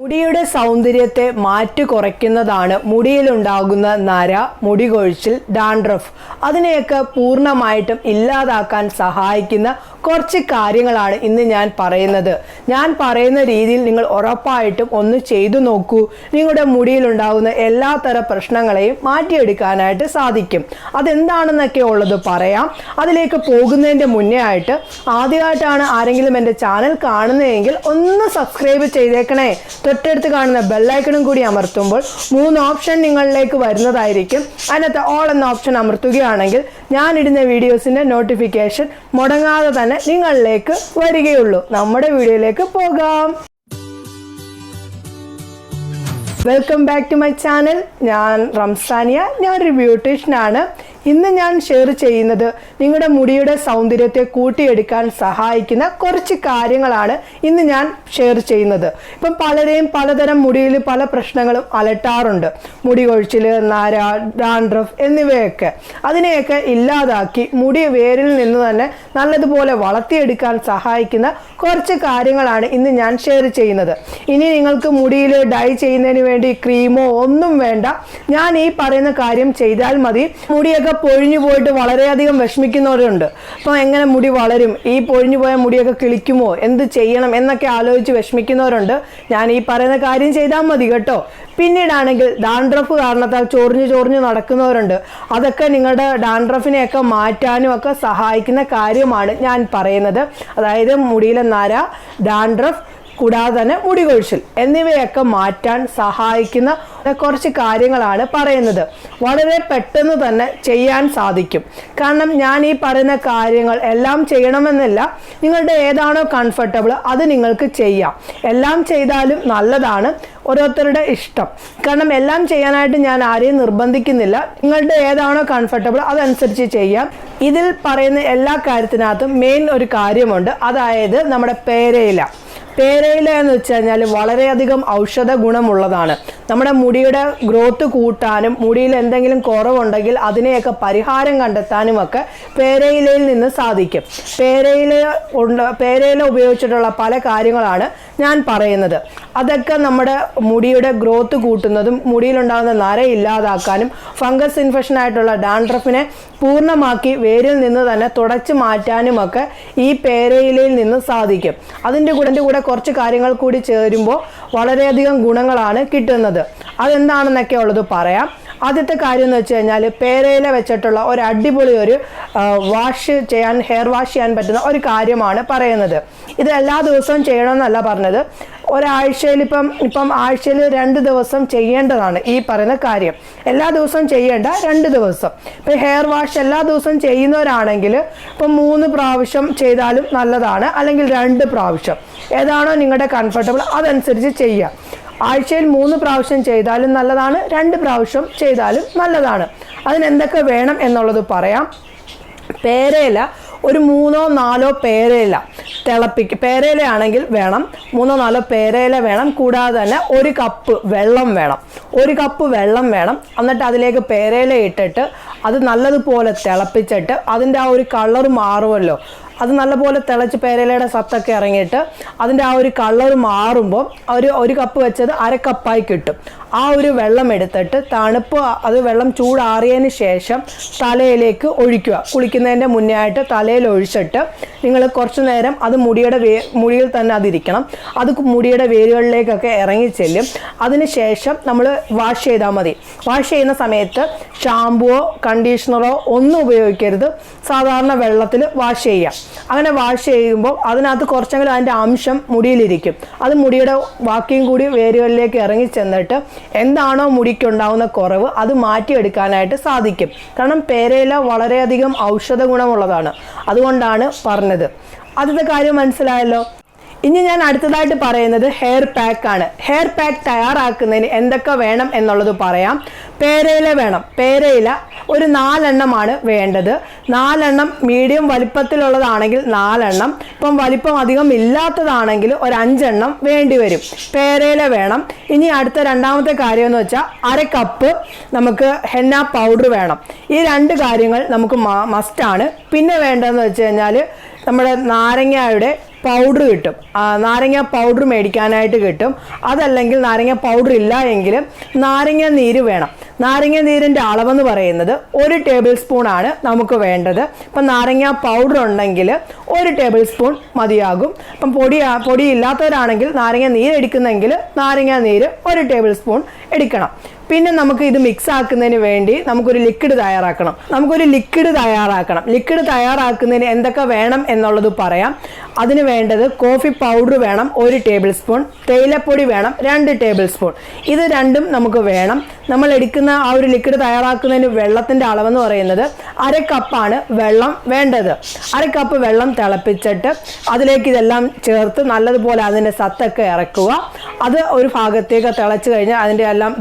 മുടിയുടെ സൗന്ദര്യത്തെ മാറ്റി കുറയ്ക്കുന്നതാണ് മുടിയിലുണ്ടാകുന്ന നര, മുടി കൊഴിച്ചിൽ, ഡാൻഡ്രഫ്. അതിനെയൊക്കെ പൂർണ്ണമായിട്ടും ഇല്ലാതാക്കാൻ സഹായിക്കുന്ന കുറച്ച് കാര്യങ്ങളാണ് ഇന്ന് ഞാൻ പറയുന്നത്. ഞാൻ പറയുന്ന രീതിയിൽ നിങ്ങൾ ഉറപ്പായിട്ടും ഒന്ന് ചെയ്തു നോക്കൂ. നിങ്ങളുടെ മുടിയിലുണ്ടാകുന്ന എല്ലാത്തര പ്രശ്നങ്ങളെയും മാറ്റിയെടുക്കാനായിട്ട് സാധിക്കും. അതെന്താണെന്നൊക്കെ ഉള്ളത് പറയാം. അതിലേക്ക് പോകുന്നതിൻ്റെ മുന്നേ ആയിട്ട് ആദ്യമായിട്ടാണ് ആരെങ്കിലും എൻ്റെ ചാനൽ കാണുന്നതെങ്കിൽ ഒന്ന് സബ്സ്ക്രൈബ് ചെയ്തേക്കണേ. തൊട്ടടുത്ത് കാണുന്ന ബെല്ലൈക്കണും കൂടി അമർത്തുമ്പോൾ 3 ഓപ്ഷൻ നിങ്ങളിലേക്ക് വരുന്നതായിരിക്കും. അതിനകത്ത് ഓൾ എന്ന ഓപ്ഷൻ അമർത്തുകയാണെങ്കിൽ ഞാനിടുന്ന വീഡിയോസിൻ്റെ നോട്ടിഫിക്കേഷൻ മുടങ്ങാതെ തന്നെ നിങ്ങളിലേക്ക് വരികയുള്ളൂ. നമ്മുടെ വീഡിയോയിലേക്ക് പോകാം. Welcome back to my channel. ഞാൻ റംസാനിയ. ഞാനൊരു ബ്യൂട്ടീഷ്യനാണ്. ഇന്ന് ഞാൻ ഷെയർ ചെയ്യുന്നത് നിങ്ങളുടെ മുടിയുടെ സൗന്ദര്യത്തെ കൂട്ടിയെടുക്കാൻ സഹായിക്കുന്ന കുറച്ച് കാര്യങ്ങളാണ് ഇന്ന് ഞാൻ ഷെയർ ചെയ്യുന്നത്. ഇപ്പം പലരെയും പലതരം മുടിയിൽ പല പ്രശ്നങ്ങളും അലട്ടാറുണ്ട്. മുടി കൊഴിച്ചിൽ, നര, ഡാൻഡ്രഫ് എന്നിവയൊക്കെ. അതിനെയൊക്കെ ഇല്ലാതാക്കി മുടി വേരിൽ നിന്ന് തന്നെ നല്ലതുപോലെ വളർത്തിയെടുക്കാൻ സഹായിക്കുന്ന കുറച്ച് കാര്യങ്ങളാണ് ഇന്ന് ഞാൻ ഷെയർ ചെയ്യുന്നത്. ഇനി നിങ്ങൾക്ക് മുടിയിൽ ഡൈ ചെയ്യുന്നതിന് വേണ്ടി ക്രീമോ ഒന്നും വേണ്ട. ഞാൻ ഈ പറയുന്ന കാര്യം ചെയ്താൽ മതി. മുടിയൊക്കെ പൊഴിഞ്ഞു പോയിട്ട് വളരെയധികം വിഷമിക്കുന്നവരുണ്ട്. അപ്പോൾ എങ്ങനെ മുടി വളരും, ഈ പൊഴിഞ്ഞു പോയ മുടിയൊക്കെ കിളിക്കുമോ, എന്ത് ചെയ്യണം എന്നൊക്കെ ആലോചിച്ച് വിഷമിക്കുന്നവരുണ്ട്. ഞാൻ ഈ പറയുന്ന കാര്യം ചെയ്താൽ മതി കേട്ടോ. പിന്നീടാണെങ്കിൽ ഡാൻഡ്രഫ് കാരണത്താൽ ചൊറിഞ്ഞു നടക്കുന്നവരുണ്ട്. അതൊക്കെ നിങ്ങളുടെ ഡാൻഡ്രഫിനെയൊക്കെ മാറ്റാനും ഒക്കെ സഹായിക്കുന്ന കാര്യമാണ് ഞാൻ പറയുന്നത്. അതായത് മുടിയിലെ നര, ഡാൻഡ്രഫ് കൂടാതെ തന്നെ മുടി കൊഴിച്ചിൽ എന്നിവയൊക്കെ മാറ്റാൻ സഹായിക്കുന്ന കുറച്ച് കാര്യങ്ങളാണ് പറയുന്നത്. വളരെ പെട്ടെന്ന് തന്നെ ചെയ്യാൻ സാധിക്കും. കാരണം ഞാൻ ഈ പറയുന്ന കാര്യങ്ങൾ എല്ലാം ചെയ്യണമെന്നില്ല. നിങ്ങളുടെ ഏതാണോ കംഫർട്ടബിൾ അത് നിങ്ങൾക്ക് ചെയ്യാം. എല്ലാം ചെയ്താലും നല്ലതാണ്, ഓരോരുത്തരുടെ ഇഷ്ടം. കാരണം എല്ലാം ചെയ്യാനായിട്ട് ഞാൻ ആരെയും നിർബന്ധിക്കുന്നില്ല. നിങ്ങളുടെ ഏതാണോ കംഫർട്ടബിൾ അതനുസരിച്ച് ചെയ്യാം. ഇതിൽ പറയുന്ന എല്ലാ കാര്യത്തിനകത്തും മെയിൻ ഒരു കാര്യമുണ്ട്. അതായത് നമ്മുടെ പേരയില എന്ന് വെച്ച് കഴിഞ്ഞാൽ വളരെയധികം ഔഷധ ഗുണമുള്ളതാണ്. നമ്മുടെ മുടിയുടെ ഗ്രോത്ത് കൂട്ടാനും മുടിയിൽ എന്തെങ്കിലും കുറവുണ്ടെങ്കിൽ അതിനെയൊക്കെ പരിഹാരം കണ്ടെത്താനും ഒക്കെ പേരയിലയിൽ നിന്ന് സാധിക്കും. പേരയില ഉപയോഗിച്ചിട്ടുള്ള പല കാര്യങ്ങളാണ് ഞാൻ പറയുന്നത്. അതൊക്കെ നമ്മുടെ മുടിയുടെ ഗ്രോത്ത് കൂട്ടുന്നതും മുടിയിലുണ്ടാകുന്ന നര ഇല്ലാതാക്കാനും ഫംഗസ് ഇൻഫെക്ഷൻ ആയിട്ടുള്ള ഡാൻഡ്രഫിനെ പൂർണ്ണമാക്കി വേരിൽ നിന്ന് തന്നെ തുടച്ചു മാറ്റാനുമൊക്കെ ഈ പേരയിലയിൽ നിന്ന് സാധിക്കും. അതിൻ്റെ കൂടെ കുറച്ച് കാര്യങ്ങൾ കൂടി ചേരുമ്പോൾ വളരെയധികം ഗുണങ്ങളാണ് കിട്ടുന്നത്. അതെന്താണെന്നൊക്കെ ഉള്ളത് പറയാം. ആദ്യത്തെ കാര്യം എന്ന് വെച്ച് കഴിഞ്ഞാൽ പേരയില വെച്ചിട്ടുള്ള ഒരു അടിപൊളി ഒരു ഹെയർ വാഷ് ചെയ്യാൻ പറ്റുന്ന ഒരു കാര്യമാണ് പറയുന്നത്. ഇത് എല്ലാ ദിവസവും ചെയ്യണമെന്നല്ല പറഞ്ഞത്. ഒരാഴ്ചയിൽ ഇപ്പം ആഴ്ചയിൽ 2 ദിവസം ചെയ്യേണ്ടതാണ് ഈ പറയുന്ന കാര്യം. എല്ലാ ദിവസവും ചെയ്യേണ്ട, 2 ദിവസം. ഇപ്പം ഹെയർ വാഷ് എല്ലാ ദിവസവും ചെയ്യുന്നവരാണെങ്കിൽ ഇപ്പം 3 പ്രാവശ്യം ചെയ്താലും നല്ലതാണ്, അല്ലെങ്കിൽ 2 പ്രാവശ്യം. ഏതാണോ നിങ്ങളുടെ കംഫർട്ടബിൾ അതനുസരിച്ച് ചെയ്യുക. ആഴ്ചയിൽ 3 പ്രാവശ്യം ചെയ്താലും നല്ലതാണ്, 2 പ്രാവശ്യം ചെയ്താലും നല്ലതാണ്. അതിനെന്തൊക്കെ വേണം എന്നുള്ളത് പറയാം. പേരയില ഒരു 3-4 പേരയില പേരയിലയാണെങ്കിൽ വേണം, 3-4 പേരയില വേണം. കൂടാതെ തന്നെ 1 കപ്പ് വെള്ളം വേണം. 1 കപ്പ് വെള്ളം വേണം. എന്നിട്ട് അതിലേക്ക് പേരയില ഇട്ടിട്ട് അത് നല്ലതുപോലെ തിളപ്പിച്ചിട്ട് അതിൻ്റെ ആ ഒരു കളർ മാറുമല്ലോ, അത് നല്ലപോലെ തിളച്ച് പേരയിലയുടെ സത്തൊക്കെ ഇറങ്ങിയിട്ട് അതിൻ്റെ ആ ഒരു കളർ മാറുമ്പോൾ ഒരു കപ്പ് വെച്ചത് 1/2 കപ്പായി കിട്ടും. ആ ഒരു വെള്ളം എടുത്തിട്ട് അത് വെള്ളം ചൂടാറിയതിന് ശേഷം തലയിലേക്ക് ഒഴിക്കുക. കുളിക്കുന്നതിൻ്റെ മുന്നേ ആയിട്ട് തലയിൽ ഒഴിച്ചിട്ട് നിങ്ങൾ കുറച്ച് നേരം അത് മുടിയിൽ തന്നെ അതിരിക്കണം. അത് മുടിയുടെ വേരുകളിലേക്കൊക്കെ ഇറങ്ങിച്ചെല്ലും. അതിന് ശേഷം നമ്മൾ വാഷ് ചെയ്താൽ മതി. വാഷ് ചെയ്യുന്ന സമയത്ത് ഷാമ്പുവോ കണ്ടീഷണറോ ഒന്നും ഉപയോഗിക്കരുത്. സാധാരണ വെള്ളത്തിൽ വാഷ് ചെയ്യാം. അങ്ങനെ വാഷ് ചെയ്യുമ്പോൾ അതിനകത്ത് കുറച്ചെങ്കിലും അതിൻ്റെ അംശം മുടിയിലിരിക്കും. അത് മുടിയുടെ ബാക്കിയും കൂടി വേരുകളിലേക്ക് ഇറങ്ങി ചെന്നിട്ട് എന്താണോ മുടിക്കുണ്ടാവുന്ന കുറവ് അത് മാറ്റിയെടുക്കാനായിട്ട് സാധിക്കും. കാരണം പേരയില വളരെയധികം ഔഷധ ഗുണമുള്ളതാണ്. അതുകൊണ്ടാണ് പറഞ്ഞത്. ആദ്യത്തെ കാര്യം മനസ്സിലായല്ലോ. ഇനി ഞാൻ അടുത്തതായിട്ട് പറയുന്നത് ഹെയർ പാക്ക് ആണ്. ഹെയർ പാക്ക് തയ്യാറാക്കുന്നതിന് എന്തൊക്കെ വേണം എന്നുള്ളത് പറയാം. പേരയില വേണം. പേരയില ഒരു 4 എണ്ണമാണ് വേണ്ടത്. 4 എണ്ണം മീഡിയം വലിപ്പത്തിലുള്ളതാണെങ്കിൽ 4 എണ്ണം. ഇപ്പം വലിപ്പം അധികം ഇല്ലാത്തതാണെങ്കിൽ ഒരു 5 എണ്ണം വേണ്ടി വരും. പേരയില വേണം. ഇനി അടുത്ത രണ്ടാമത്തെ കാര്യം എന്ന് വെച്ചാൽ 1/2 കപ്പ് നമുക്ക് ഹെന്ന പൗഡർ വേണം. ഈ 2 കാര്യങ്ങൾ നമുക്ക് മസ്റ്റാണ്. പിന്നെ വേണ്ടതെന്ന് വെച്ച് കഴിഞ്ഞാൽ നമ്മുടെ നാരങ്ങയുടെ പൗഡർ കിട്ടും. നാരങ്ങ പൗഡർ മേടിക്കാനായിട്ട് കിട്ടും. അതല്ലെങ്കിൽ നാരങ്ങ പൗഡർ ഇല്ല എങ്കിൽ നാരങ്ങ നീര് വേണം. നാരങ്ങ നീരിൻ്റെ അളവെന്ന് പറയുന്നത് 1 ടേബിൾ സ്പൂൺ ആണ് നമുക്ക് വേണ്ടത്. ഇപ്പം നാരങ്ങ പൗഡർ ഉണ്ടെങ്കിൽ 1 ടേബിൾ സ്പൂൺ മതിയാകും. ഇപ്പം പൊടി ഇല്ലാത്തവരാണെങ്കിൽ നാരങ്ങ നീര് എടുക്കുന്നെങ്കിൽ നാരങ്ങ നീര് 1 ടേബിൾ സ്പൂൺ എടുക്കണം. പിന്നെ നമുക്ക് ഇത് മിക്സ് ആക്കുന്നതിന് വേണ്ടി നമുക്കൊരു ലിക്വിഡ് തയ്യാറാക്കണം. ലിക്വിഡ് തയ്യാറാക്കുന്നതിന് എന്തൊക്കെ വേണം എന്നുള്ളത് പറയാം. അതിന് വേണ്ടത് കോഫി പൗഡർ വേണം 1 ടേബിൾ സ്പൂൺ, തേയിലപ്പൊടി വേണം 2 ടേബിൾ സ്പൂൺ. ഇത് രണ്ടും നമുക്ക് വേണം. നമ്മൾ എടുക്കുന്ന ആ ഒരു ലിക്വിഡ് തയ്യാറാക്കുന്നതിന് വെള്ളത്തിൻ്റെ അളവെന്ന് പറയുന്നത് 1/2 കപ്പാണ് വെള്ളം വേണ്ടത്. 1/2 കപ്പ് വെള്ളം തിളപ്പിച്ചിട്ട് അതിലേക്ക് ഇതെല്ലാം ചേർത്ത് നല്ലതുപോലെ അതിൻ്റെ സത്തൊക്കെ ഇറക്കുക. അത് ഒരു ഭാഗത്തേക്ക് തിളച്ച് കഴിഞ്ഞാൽ അതിൻ്റെ എല്ലാം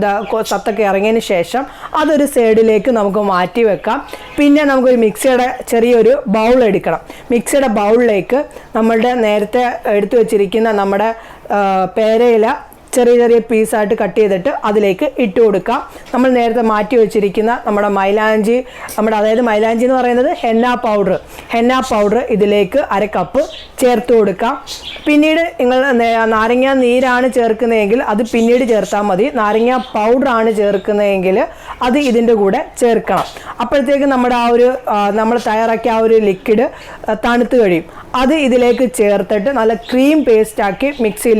സത്തൊക്കെ ഇറങ്ങിയതിന് ശേഷം അതൊരു സൈഡിലേക്ക് നമുക്ക് മാറ്റി വെക്കാം. പിന്നെ നമുക്കൊരു മിക്സിയുടെ ചെറിയൊരു ബൗൾ എടുക്കണം. മിക്സിയുടെ ബൗളിലേക്ക് നമ്മളുടെ നേരത്തെ എടുത്തു വെച്ചിരിക്കുന്ന നമ്മുടെ പേരയില ചെറിയ ചെറിയ പീസായിട്ട് കട്ട് ചെയ്തിട്ട് അതിലേക്ക് ഇട്ട് കൊടുക്കാം. നമ്മൾ നേരത്തെ മാറ്റി വെച്ചിരിക്കുന്ന നമ്മുടെ മൈലാഞ്ചി, അതായത് മൈലാഞ്ചി എന്ന് പറയുന്നത് ഹെന്ന പൗഡർ ഇതിലേക്ക് 1/2 കപ്പ് ചേർത്ത് കൊടുക്കാം. പിന്നീട് നിങ്ങൾ നാരങ്ങ നീരാണ് ചേർക്കുന്നതെങ്കിൽ അത് പിന്നീട് ചേർത്താൽ മതി. നാരങ്ങ പൗഡറാണ് ചേർക്കുന്നതെങ്കിൽ അത് ഇതിൻ്റെ കൂടെ ചേർക്കണം. അപ്പോഴത്തേക്ക് നമ്മുടെ നമ്മൾ തയ്യാറാക്കിയ ആ ഒരു ലിക്വിഡ് തണുത്ത് കഴിയും. അത് ഇതിലേക്ക് ചേർത്തിട്ട് നല്ല ക്രീം പേസ്റ്റാക്കി മിക്സിയിൽ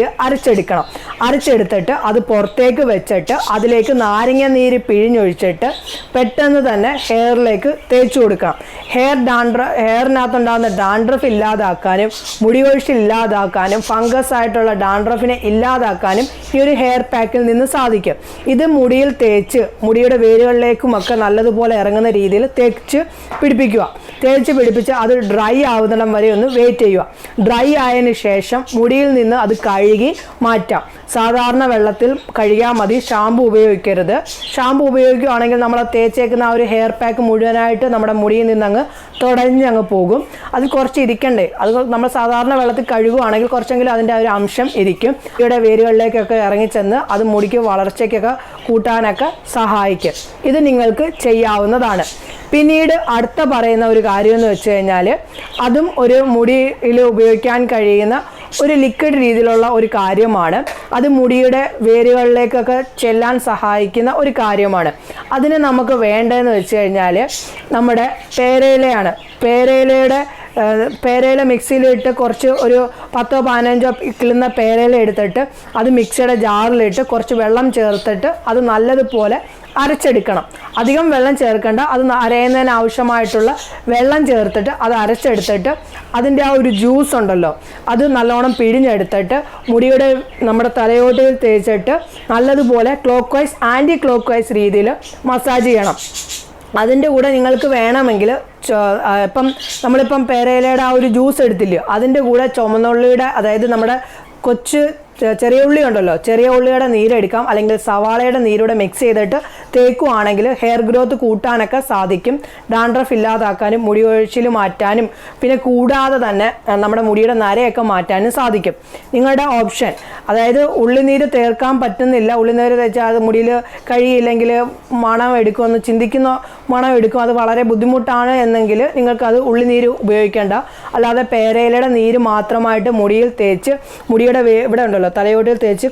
അരച്ചെടുത്തിട്ട് അത് പുറത്തേക്ക് വെച്ചിട്ട് അതിലേക്ക് നാരങ്ങ നീര് പിഴിഞ്ഞൊഴിച്ചിട്ട് പെട്ടെന്ന് തന്നെ ഹെയറിലേക്ക് തേച്ച് കൊടുക്കണം. ഹെയറിനകത്തുണ്ടാകുന്ന ഡാൻഡ്രഫ് ഇല്ലാതാക്കാനും മുടി കൊഴിച്ചിൽ ഇല്ലാതാക്കാനും ഫംഗസ് ആയിട്ടുള്ള ഡാൻഡ്രഫിനെ ഇല്ലാതാക്കാനും ഈ ഒരു ഹെയർ പാക്കിൽ നിന്ന് സാധിക്കും. ഇത് മുടിയിൽ തേച്ച് മുടിയുടെ വേരുകളിലേക്കുമൊക്കെ നല്ലതുപോലെ ഇറങ്ങുന്ന രീതിയിൽ തേച്ച് പിടിപ്പിച്ച് അത് ഡ്രൈ ആവുന്നിടം വരെ ഒന്ന് വെയിറ്റ് ചെയ്യുക. ഡ്രൈ ആയതിനു ശേഷം മുടിയിൽ നിന്ന് അത് കഴുകി മാറ്റാം. സാധാരണ വെള്ളത്തിൽ കഴുകിയാൽ മതി, ഷാമ്പു ഉപയോഗിക്കരുത്. ഷാമ്പു ഉപയോഗിക്കുകയാണെങ്കിൽ നമ്മൾ തേച്ചേക്കുന്ന ആ ഒരു ഹെയർ പാക്ക് മുഴുവനായിട്ട് നമ്മുടെ മുടിയിൽ നിന്നങ്ങ് തുടഞ്ഞങ്ങ് പോകും. അത് കുറച്ച് ഇരിക്കണ്ടേ. അത് നമ്മൾ സാധാരണ വെള്ളത്തിൽ കഴുകുകയാണെങ്കിൽ കുറച്ചെങ്കിലും അതിൻ്റെ ഒരു അംശം ഇരിക്കും. ഇവിടെ വേരുകളിലേക്കൊക്കെ ഇറങ്ങിച്ചെന്ന് അത് മുടിക്ക് വളർച്ചയ്ക്കൊക്കെ കൂട്ടാനൊക്കെ സഹായിക്കും. ഇത് നിങ്ങൾക്ക് ചെയ്യാവുന്നതാണ്. പിന്നീട് അടുത്ത പറയുന്ന ഒരു കാര്യം എന്ന് വെച്ച് കഴിഞ്ഞാൽ അതും ഒരു മുടിയിൽ ഉപയോഗിക്കാൻ കഴിയുന്ന ഒരു ലിക്വിഡ് രീതിയിലുള്ള ഒരു കാര്യമാണ്. അത് മുടിയുടെ വേരുകളിലേക്കൊക്കെ ചെല്ലാൻ സഹായിക്കുന്ന ഒരു കാര്യമാണ്. അതിന് നമുക്ക് വേണ്ടതെന്ന് വെച്ച് കഴിഞ്ഞാൽ നമ്മുടെ പേരയിലയാണ്. പേരയില മിക്സിയിലിട്ട് കുറച്ച് ഒരു 10-15 കിളുന്ന പേരയില എടുത്തിട്ട് അത് മിക്സിയുടെ ജാറിലിട്ട് കുറച്ച് വെള്ളം ചേർത്തിട്ട് അത് നല്ലതുപോലെ അരച്ചെടുക്കണം. അധികം വെള്ളം ചേർക്കേണ്ട. അത് അരയുന്നതിന് ആവശ്യമായിട്ടുള്ള വെള്ളം ചേർത്തിട്ട് അത് അരച്ചെടുത്തിട്ട് അതിൻ്റെ ആ ഒരു ജ്യൂസ് ഉണ്ടല്ലോ അത് നല്ലോണം പിഴിഞ്ഞെടുത്തിട്ട് മുടിയുടെ നമ്മുടെ തലയോട്ടിൽ തേച്ചിട്ട് നല്ലതുപോലെ ആൻറ്റി ക്ലോക്ക് വൈസ് രീതിയിൽ മസാജ് ചെയ്യണം. അതിൻ്റെ കൂടെ നിങ്ങൾക്ക് വേണമെങ്കിൽ നമ്മളിപ്പം പേരയിലയുടെ ആ ഒരു ജ്യൂസ് എടുത്തില്ലയോ അതിൻ്റെ കൂടെ ചുമന്നുള്ളിയുടെ, അതായത് നമ്മുടെ ചെറിയ ഉള്ളി ഉണ്ടല്ലോ, ചെറിയ ഉള്ളിയുടെ നീരെടുക്കാം. അല്ലെങ്കിൽ സവാളയുടെ നീരൂടെ മിക്സ് ചെയ്തിട്ട് തേക്കുവാണെങ്കിൽ ഹെയർ ഗ്രോത്ത് കൂട്ടാനൊക്കെ സാധിക്കും. ഡാൻഡ്രഫ് ഇല്ലാതാക്കാനും മുടി കൊഴിച്ചിൽ മാറ്റാനും പിന്നെ കൂടാതെ തന്നെ നമ്മുടെ മുടിയുടെ നരയൊക്കെ മാറ്റാനും സാധിക്കും. നിങ്ങളുടെ ഓപ്ഷൻ, അതായത് ഉള്ളിനീര് തേർക്കാൻ പറ്റുന്നില്ല, ഉള്ളിനീര് തേച്ചാൽ അത് മുടിയിൽ കഴിയില്ലെങ്കിൽ മണം എടുക്കുമെന്ന് ചിന്തിക്കുന്ന മണം എടുക്കും, അത് വളരെ ബുദ്ധിമുട്ടാണ് എന്നെങ്കിൽ നിങ്ങൾക്കത് ഉള്ളിനീര് ഉപയോഗിക്കേണ്ട. അല്ലാതെ പേരയിലയുടെ നീര് മാത്രമായിട്ട് മുടിയിൽ തേച്ച് മുടിയുടെ ഇവിടെ ഉണ്ടല്ലോ തലയോട്ടിൽ തേച്ച്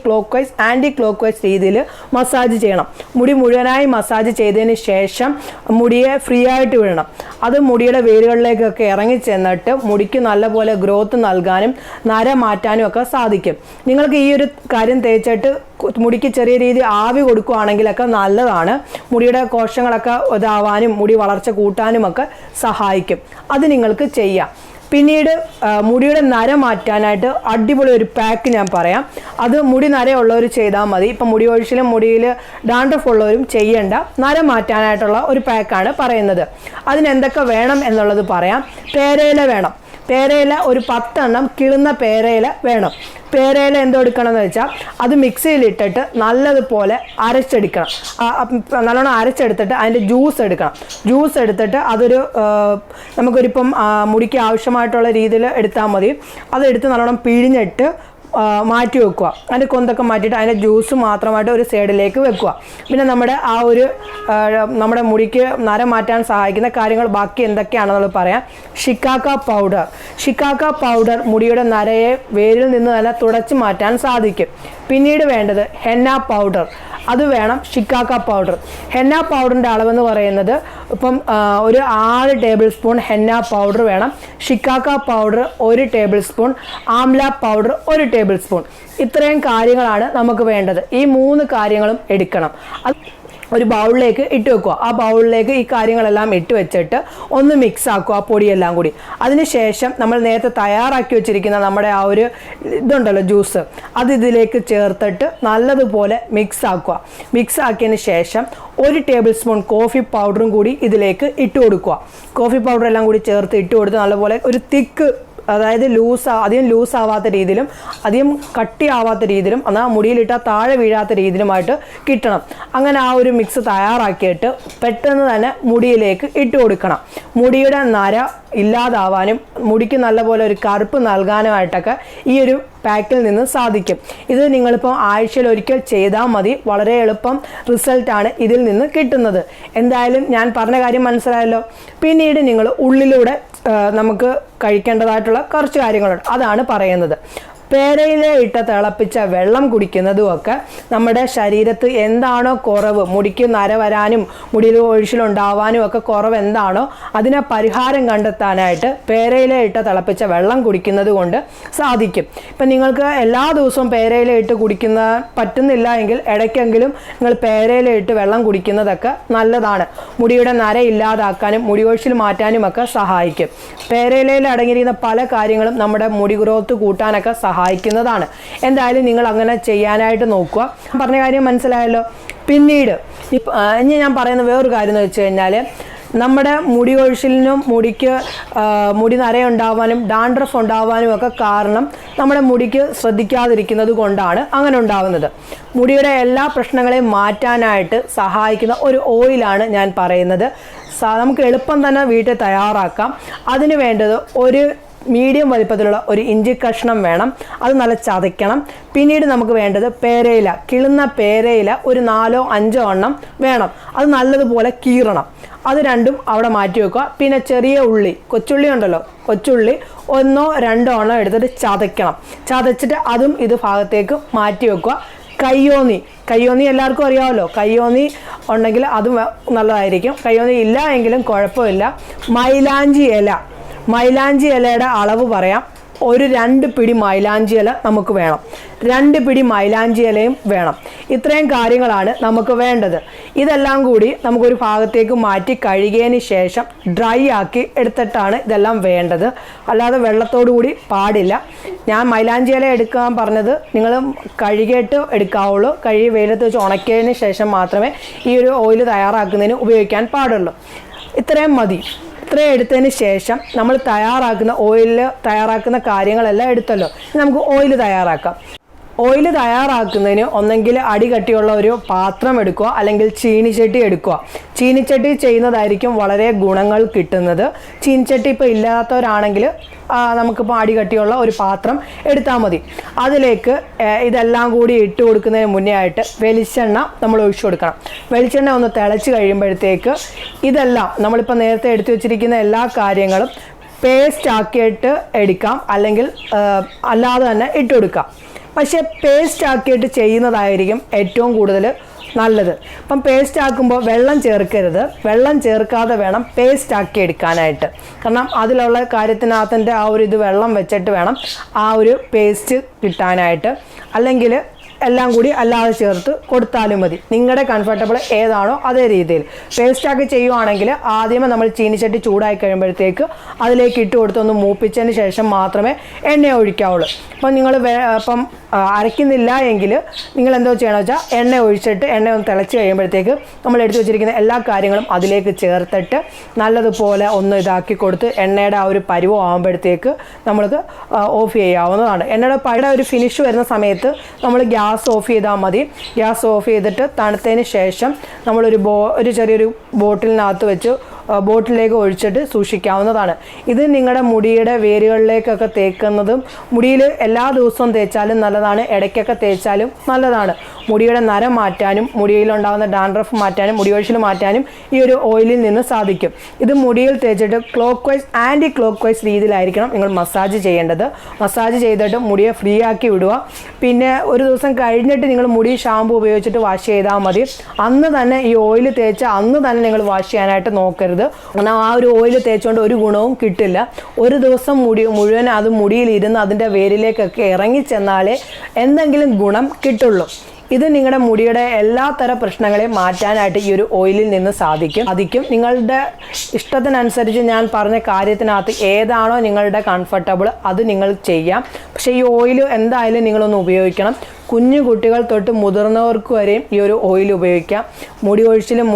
ആൻറ്റി ക്ലോക്ക് വൈസ് രീതിയിൽ മസാജ് ചെയ്യണം. മുടി മുഴുവനായി മസാജ് ചെയ്തതിന് ശേഷം മുടിയെ ഫ്രീ ആയിട്ട് വിടണം. അത് മുടിയുടെ വേരുകളിലേക്കൊക്കെ ഇറങ്ങി ചെന്നിട്ട് മുടിക്ക് നല്ലപോലെ ഗ്രോത്ത് നൽകാനും നര മാറ്റാനും ഒക്കെ സാധിക്കും. നിങ്ങൾക്ക് ഈ ഒരു കാര്യം തേച്ചിട്ട് മുടിക്ക് ചെറിയ രീതിയിൽ ആവി കൊടുക്കുകയാണെങ്കിലൊക്കെ നല്ലതാണ്. മുടിയുടെ കോശങ്ങളൊക്കെ ഇതാവാനും മുടി വളർച്ച കൂട്ടാനും ഒക്കെ സഹായിക്കും. അത് നിങ്ങൾക്ക് ചെയ്യാം. പിന്നീട് മുടിയുടെ നര മാറ്റാനായിട്ട് അടിപൊളി ഒരു പാക്ക് ഞാൻ പറയാം. അത് മുടി നരയുള്ളവർ ചെയ്താൽ മതി. ഇപ്പം മുടി കൊഴിച്ചിലും മുടിയിൽ ഡാൻഡ്രഫ് ഉള്ളവരും ചെയ്യേണ്ട നര മാറ്റാനായിട്ടുള്ള ഒരു പാക്കാണ് പറയുന്നത്. അതിനെന്തൊക്കെ വേണം എന്നുള്ളത് പറയാം. പേരയില വേണം. പേരയില ഒരു 10 എണ്ണം കിളുന്ന പേരയില വേണം. പേരയില എന്തെടുക്കണമെന്ന് വെച്ചാൽ അത് മിക്സിയിലിട്ടിട്ട് നല്ലതുപോലെ അരച്ചെടുക്കണം. നല്ലോണം അരച്ചെടുത്തിട്ട് അതിൻ്റെ ജ്യൂസ് എടുത്തിട്ട് അതൊരു നമുക്കൊരിപ്പം മുടിക്ക് ആവശ്യമായിട്ടുള്ള രീതിയിൽ എടുത്താൽ മതി. അതെടുത്ത് നല്ലോണം പിഴിഞ്ഞിട്ട് മാറ്റി വെക്കുക. അതിൻ്റെ കൊന്തൊക്കെ മാറ്റിയിട്ട് അതിൻ്റെ ജ്യൂസ് മാത്രമായിട്ട് ഒരു സൈഡിലേക്ക് വെക്കുക. പിന്നെ നമ്മുടെ മുടിക്ക് നര മാറ്റാൻ സഹായിക്കുന്ന കാര്യങ്ങൾ ബാക്കി എന്തൊക്കെയാണെന്നുള്ളത് പറയാം. ഷിക്കാക്ക പൗഡർ മുടിയുടെ നരയെ വേരിൽ നിന്ന് തന്നെ തുടച്ചു മാറ്റാൻ സാധിക്കും. പിന്നീട് വേണ്ടത് ഹെന്ന പൗഡർ, അത് വേണം. ഷിക്കാക്ക പൗഡർ, ഹെന്ന പൗഡറിൻ്റെ അളവെന്ന് പറയുന്നത് ഇപ്പം ഒരു 6 ടേബിൾ സ്പൂൺ ഹെന്ന പൗഡർ വേണം. Shikakai powder 1 table spoon, amla powder 1 table spoon. ഇത്രയും കാര്യങ്ങളാണ് നമുക്ക് വേണ്ടത്. ഈ 3 കാര്യങ്ങളും എടുക്കണം. ഒരു ബൗളിലേക്ക് ഇട്ട് വെക്കുക. ആ ബൗളിലേക്ക് ഈ കാര്യങ്ങളെല്ലാം ഇട്ട് വെച്ചിട്ട് ഒന്ന് മിക്സ് ആക്കുക, ആ പൊടിയെല്ലാം കൂടി. അതിനുശേഷം നമ്മൾ നേരത്തെ തയ്യാറാക്കി വെച്ചിരിക്കുന്ന നമ്മുടെ ആ ഒരു ഇതുണ്ടല്ലോ ജ്യൂസ്, അത് ഇതിലേക്ക് ചേർത്തിട്ട് നല്ലതുപോലെ മിക്സ് ആക്കുക. മിക്സ് ആക്കിയതിന് ശേഷം 1 ടേബിൾ സ്പൂൺ കോഫി പൗഡറും കൂടി ഇതിലേക്ക് ഇട്ട് കൊടുക്കുക. കോഫി പൗഡർ എല്ലാം കൂടി ചേർത്ത് ഇട്ട് കൊടുത്ത് നല്ലപോലെ ഒരു തിക്ക്, അതായത് അധികം ലൂസ് ആവാത്ത രീതിയിലും അധികം കട്ടിയാവാത്ത രീതിയിലും എന്നാൽ മുടിയിലിട്ടാൽ താഴെ വീഴാത്ത രീതിയിലുമായിട്ട് കിട്ടണം. അങ്ങനെ ആ ഒരു മിക്സ് തയ്യാറാക്കിയിട്ട് പെട്ടെന്ന് തന്നെ മുടിയിലേക്ക് ഇട്ട് കൊടുക്കണം. മുടിയുടെ നര ഇല്ലാതാവാനും മുടിക്ക് നല്ലപോലെ ഒരു കറുപ്പ് നൽകാനുമായിട്ടൊക്കെ ഈ ഒരു പാക്കിൽ നിന്ന് സാധിക്കും. ഇത് നിങ്ങളിപ്പോൾ ആഴ്ചയിൽ ഒരിക്കൽ ചെയ്താൽ മതി. വളരെ എളുപ്പം റിസൾട്ടാണ് ഇതിൽ നിന്ന് കിട്ടുന്നത്. എന്തായാലും ഞാൻ പറഞ്ഞ കാര്യം മനസ്സിലായല്ലോ. പിന്നീട് നിങ്ങൾ ഉള്ളിലൂടെ നമുക്ക് കഴിക്കേണ്ടതായിട്ടുള്ള കുറച്ച് കാര്യങ്ങളുണ്ട്, അതാണ് പറയുന്നത്. പേരയില ഇട്ട് തിളപ്പിച്ച വെള്ളം കുടിക്കുന്നതുമൊക്കെ നമ്മുടെ ശരീരത്ത് എന്താണോ കുറവ്, മുടിക്ക് നര വരാനും മുടിയിൽ ഒഴിച്ചിലുണ്ടാവാനും ഒക്കെ കുറവ് എന്താണോ അതിനെ പരിഹാരം കണ്ടെത്താനായിട്ട് പേരയില ഇട്ട് തിളപ്പിച്ച വെള്ളം കുടിക്കുന്നത് കൊണ്ട് സാധിക്കും. ഇപ്പം നിങ്ങൾക്ക് എല്ലാ ദിവസവും പേരയില ഇട്ട് പറ്റുന്നില്ല എങ്കിൽ ഇടയ്ക്കെങ്കിലും നിങ്ങൾ പേരയില ഇട്ട് വെള്ളം കുടിക്കുന്നതൊക്കെ നല്ലതാണ്. മുടിയുടെ നര ഇല്ലാതാക്കാനും മുടി ഒഴിച്ചിൽ മാറ്റാനും ഒക്കെ സഹായിക്കും. പേരയിലയിൽ അടങ്ങിയിരിക്കുന്ന പല കാര്യങ്ങളും നമ്മുടെ മുടി ഗ്രോത്ത് കൂട്ടാനൊക്കെ സഹായിക്കുന്നതാണ്. എന്തായാലും നിങ്ങൾ അങ്ങനെ ചെയ്യാനായിട്ട് നോക്കുക. പറഞ്ഞ കാര്യം മനസ്സിലായല്ലോ. പിന്നീട് ഇനി ഞാൻ പറയുന്ന വേറൊരു കാര്യം എന്ന് വെച്ച് കഴിഞ്ഞാൽ, നമ്മുടെ മുടി കൊഴിച്ചിലിനും മുടി നരയുണ്ടാവാനും ഡാൻഡ്രഫ് ഉണ്ടാവാനും ഒക്കെ കാരണം നമ്മുടെ മുടിക്ക് ശ്രദ്ധിക്കാതിരിക്കുന്നത് കൊണ്ടാണ് അങ്ങനെ ഉണ്ടാവുന്നത്. മുടിയുടെ എല്ലാ പ്രശ്നങ്ങളെയും മാറ്റാനായിട്ട് സഹായിക്കുന്ന ഒരു ഓയിലാണ് ഞാൻ പറയുന്നത്. നമുക്ക് എളുപ്പം തന്നെ വീട്ടിൽ തയ്യാറാക്കാം. അതിന് വേണ്ടത് ഒരു മീഡിയം വലിപ്പത്തിലുള്ള ഒരു ഇഞ്ചി കഷ്ണം വേണം. അത് നല്ല ചതയ്ക്കണം. പിന്നീട് നമുക്ക് വേണ്ടത് പേരയില, കിളുന്ന പേരയില ഒരു 4 5 എണ്ണം വേണം. അത് നല്ലതുപോലെ കീറണം. അത് രണ്ടും അവിടെ മാറ്റി വെക്കുക. പിന്നെ ചെറിയ ഉള്ളി, കൊച്ചുള്ളി ഉണ്ടല്ലോ, കൊച്ചുള്ളി 1 2 എണ്ണം എടുത്തിട്ട് ചതയ്ക്കണം. ചതച്ചിട്ട് അതും ഇത് ഭാഗത്തേക്ക് മാറ്റി വെക്കുക. കയ്യോന്നി എല്ലാവർക്കും അറിയാമല്ലോ. കയ്യോന്നി ഉണ്ടെങ്കിൽ അതും നല്ലതായിരിക്കും. കയ്യോന്നി ഇല്ല എങ്കിലും കുഴപ്പമില്ല. മൈലാഞ്ചി ഇലയുടെ അളവ് പറയാം. ഒരു 2 പിടി മൈലാഞ്ചി ഇല നമുക്ക് വേണം. 2 പിടി മൈലാഞ്ചി ഇലയും വേണം. ഇത്രയും കാര്യങ്ങളാണ് നമുക്ക് വേണ്ടത്. ഇതെല്ലാം കൂടി നമുക്കൊരു ഭാഗത്തേക്ക് മാറ്റി കഴുകിയതിന് ശേഷം ഡ്രൈ ആക്കി എടുത്തിട്ടാണ് ഇതെല്ലാം വേണ്ടത്. അല്ലാതെ വെള്ളത്തോടു കൂടി പാടില്ല. ഞാൻ മൈലാഞ്ചി ഇല എടുക്കാൻ പറഞ്ഞത് നിങ്ങൾ കഴുകിയിട്ട് എടുക്കാവുള്ളൂ. കഴുകി വെയിലത്ത് വെച്ച് ഉണക്കിയതിന് ശേഷം മാത്രമേ ഈ ഒരു ഓയിൽ തയ്യാറാക്കുന്നതിന് ഉപയോഗിക്കാൻ പാടുള്ളൂ. ഇത്രയും മതി. ഇത്രയും എടുത്തതിന് ശേഷം നമ്മൾ തയ്യാറാക്കുന്ന കാര്യങ്ങളെല്ലാം എടുത്തല്ലോ. നമുക്ക് ഓയിൽ തയ്യാറാക്കാം. ഓയിൽ തയ്യാറാക്കുന്നതിന് ഒന്നെങ്കിൽ അടികട്ടിയുള്ള ഒരു പാത്രം എടുക്കുക, അല്ലെങ്കിൽ ചീനിച്ചട്ടി എടുക്കുക. ചീനിച്ചട്ടി ചെയ്യുന്നതായിരിക്കും വളരെ ഗുണങ്ങൾ കിട്ടുന്നത്. ചീനിച്ചട്ടി ഇപ്പോൾ ഇല്ലാത്തവരാണെങ്കിൽ നമുക്കിപ്പോൾ അടികട്ടിയുള്ള ഒരു പാത്രം എടുത്താൽ മതി. അതിലേക്ക് ഇതെല്ലാം കൂടി ഇട്ട് കൊടുക്കുന്നതിന് മുന്നേ ആയിട്ട് വെളിച്ചെണ്ണ നമ്മൾ ഒഴിച്ചു കൊടുക്കണം. വെളിച്ചെണ്ണ ഒന്ന് തിളച്ച് കഴിയുമ്പോഴത്തേക്ക് ഇതെല്ലാം നമ്മളിപ്പോൾ നേരത്തെ എടുത്തു വെച്ചിരിക്കുന്ന എല്ലാ കാര്യങ്ങളും പേസ്റ്റ് ആക്കിയിട്ട് എടുക്കാം, അല്ലെങ്കിൽ അല്ലാതെ തന്നെ ഇട്ട് കൊടുക്കാം. പക്ഷേ പേസ്റ്റ് ആക്കിയിട്ട് ചെയ്യുന്നതായിരിക്കും ഏറ്റവും കൂടുതൽ നല്ലത്. അപ്പം പേസ്റ്റ് ആക്കുമ്പോൾ വെള്ളം ചേർക്കരുത്. വെള്ളം ചേർക്കാതെ വേണം പേസ്റ്റ് ആക്കി എടുക്കാനായിട്ട്. കാരണം അതിലുള്ള കാര്യത്തിനകത്തിൻ്റെ ആ ഒരു ഇത് വെള്ളം വെച്ചിട്ട് വേണം ആ ഒരു പേസ്റ്റ് കിട്ടാനായിട്ട്. അല്ലെങ്കിൽ എല്ലാം കൂടി അല്ലാതെ ചേർത്ത് കൊടുത്താലും മതി. നിങ്ങളുടെ കംഫർട്ടബിൾ ഏതാണോ അതേ രീതിയിൽ പേസ്റ്റാക്കി ചെയ്യുവാണെങ്കിൽ ആദ്യമേ നമ്മൾ ചീനിച്ചട്ടി ചൂടായി കഴിയുമ്പോഴത്തേക്ക് അതിലേക്ക് ഇട്ട് കൊടുത്തൊന്ന് മൂപ്പിച്ചതിന് ശേഷം മാത്രമേ എണ്ണ ഒഴിക്കാവുള്ളൂ. അപ്പം നിങ്ങൾ അരയ്ക്കുന്നില്ല എങ്കിൽ നിങ്ങൾ എന്തോ ചെയ്യണമെന്ന് വെച്ചാൽ എണ്ണ ഒഴിച്ചിട്ട് എണ്ണ ഒന്ന് തിളച്ച് കഴിയുമ്പോഴത്തേക്ക് നമ്മൾ എടുത്തു വെച്ചിരിക്കുന്ന എല്ലാ കാര്യങ്ങളും അതിലേക്ക് ചേർത്തിട്ട് നല്ലതുപോലെ ഒന്ന് ഇതാക്കി കൊടുത്ത് എണ്ണയുടെ ആ ഒരു പരുവം ആകുമ്പോഴത്തേക്ക് നമ്മൾക്ക് ഓഫ് ചെയ്യാവുന്നതാണ്. എണ്ണയുടെ ഒരു ഫിനിഷ് വരുന്ന സമയത്ത് നമ്മൾ ഗ്യാസ് ഓഫ് ചെയ്താൽ മതി. ഗ്യാസ് ഓഫ് ചെയ്തിട്ട് തണുത്തതിന് ശേഷം നമ്മളൊരു ചെറിയൊരു ബോട്ടിലിനകത്ത് വെച്ച് ബോട്ടിലേക്ക് ഒഴിച്ചിട്ട് സൂക്ഷിക്കാവുന്നതാണ്. ഇത് നിങ്ങളുടെ മുടിയുടെ വേരുകളിലേക്കൊക്കെ തേക്കുന്നതും മുടിയിൽ എല്ലാ ദിവസവും തേച്ചാലും നല്ലതാണ്, ഇടയ്ക്കൊക്കെ തേച്ചാലും നല്ലതാണ്. മുടിയുടെ നരം മാറ്റാനും മുടിയിലുണ്ടാകുന്ന ഡാൻഡ്രഫ് മാറ്റാനും മുടിയൊഴിച്ചിൽ മാറ്റാനും ഈ ഒരു ഓയിലിൽ നിന്ന് സാധിക്കും. ഇത് മുടിയിൽ തേച്ചിട്ട് ആൻറ്റി ക്ലോക്ക് വൈസ് രീതിയിലായിരിക്കണം നിങ്ങൾ മസാജ് ചെയ്യേണ്ടത്. മസാജ് ചെയ്തിട്ട് മുടിയെ ഫ്രീ ആക്കി വിടുക. പിന്നെ ഒരു ദിവസം കഴിഞ്ഞിട്ട് നിങ്ങൾ മുടി ഷാമ്പു ഉപയോഗിച്ചിട്ട് വാഷ് ചെയ്താൽ മതി. അന്ന് തന്നെ ഈ ഓയിൽ തേച്ച് അന്ന് തന്നെ നിങ്ങൾ വാഷ് ചെയ്യാനായിട്ട് നോക്കരുത്. കാരണം ആ ഒരു ഓയിൽ തേച്ചുകൊണ്ട് ഒരു ഗുണവും കിട്ടില്ല. ഒരു ദിവസം മുഴുവൻ അത് മുടിയിലിരുന്ന് അതിൻ്റെ വേരിലേക്കൊക്കെ ഇറങ്ങി ചെന്നാലേ എന്തെങ്കിലും ഗുണം കിട്ടുള്ളൂ. ഇത് നിങ്ങളുടെ മുടിയുടെ എല്ലാ തരം പ്രശ്നങ്ങളെയും മാറ്റാനായിട്ട് ഈ ഒരു ഓയിലിൽ നിന്ന് സാധിക്കും. നിങ്ങളുടെ ഇഷ്ടത്തിനനുസരിച്ച് ഞാൻ പറഞ്ഞ കാര്യത്തിനകത്ത് ഏതാണോ നിങ്ങളുടെ കംഫർട്ടബിൾ അത് നിങ്ങൾ ചെയ്യാം. പക്ഷേ ഈ ഓയിൽ എന്തായാലും നിങ്ങളൊന്ന് ഉപയോഗിക്കണം. കുഞ്ഞു കുട്ടികൾ തൊട്ട് മുതിർന്നവർക്ക് വരെയും ഈ ഒരു ഓയിൽ ഉപയോഗിക്കാം. മുടി ഒഴിച്ചിലും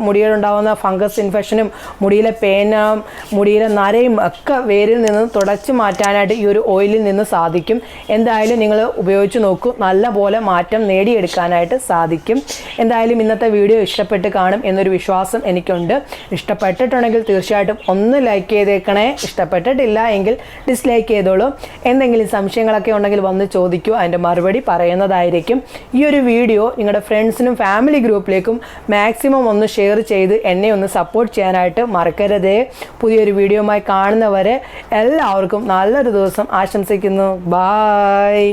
മുടിയിലുണ്ടാകുന്ന ഫംഗസ് ഇൻഫെക്ഷനും മുടിയിലെ പേനും മുടിയിലെ നരയും ഒക്കെ വേരിൽ നിന്ന് തുടച്ചു മാറ്റാനായിട്ട് ഈ ഒരു ഓയിലിൽ നിന്ന് സാധിക്കും. എന്തായാലും നിങ്ങൾ ഉപയോഗിച്ച് നോക്കൂ, നല്ല പോലെ മാറ്റം നേടിയെടുക്കാനായിട്ട് സാധിക്കും. എന്തായാലും ഇന്നത്തെ വീഡിയോ ഇഷ്ടപ്പെട്ട് കാണും എന്നൊരു വിശ്വാസം എനിക്കുണ്ട്. ഇഷ്ടപ്പെട്ടിട്ടുണ്ടെങ്കിൽ തീർച്ചയായിട്ടും ഒന്ന് ലൈക്ക് ചെയ്തേക്കണേ. ഇഷ്ടപ്പെട്ടിട്ടില്ല എങ്കിൽ ഡിസ്ലൈക്ക് ചെയ്തോളൂ. എന്തെങ്കിലും സംശയങ്ങളൊക്കെ ഉണ്ടെങ്കിൽ വന്ന് ചോദിക്കൂ, അതിൻ്റെ മറുപടി പറയുന്നതായിരിക്കും. ഈ ഒരു വീഡിയോ നിങ്ങളുടെ ഫ്രണ്ട്സിനും ഫാമിലി ഗ്രൂപ്പിലേക്കും മാക്സിമം ഒന്ന് ഷെയർ ചെയ്ത് എന്നെ ഒന്ന് സപ്പോർട്ട് ചെയ്യാനായിട്ട് മറക്കരുതേ. പുതിയൊരു വീഡിയോയുമായി കാണുന്നവരെ എല്ലാവർക്കും നല്ലൊരു ദിവസം ആശംസിക്കുന്നു. ബായ്.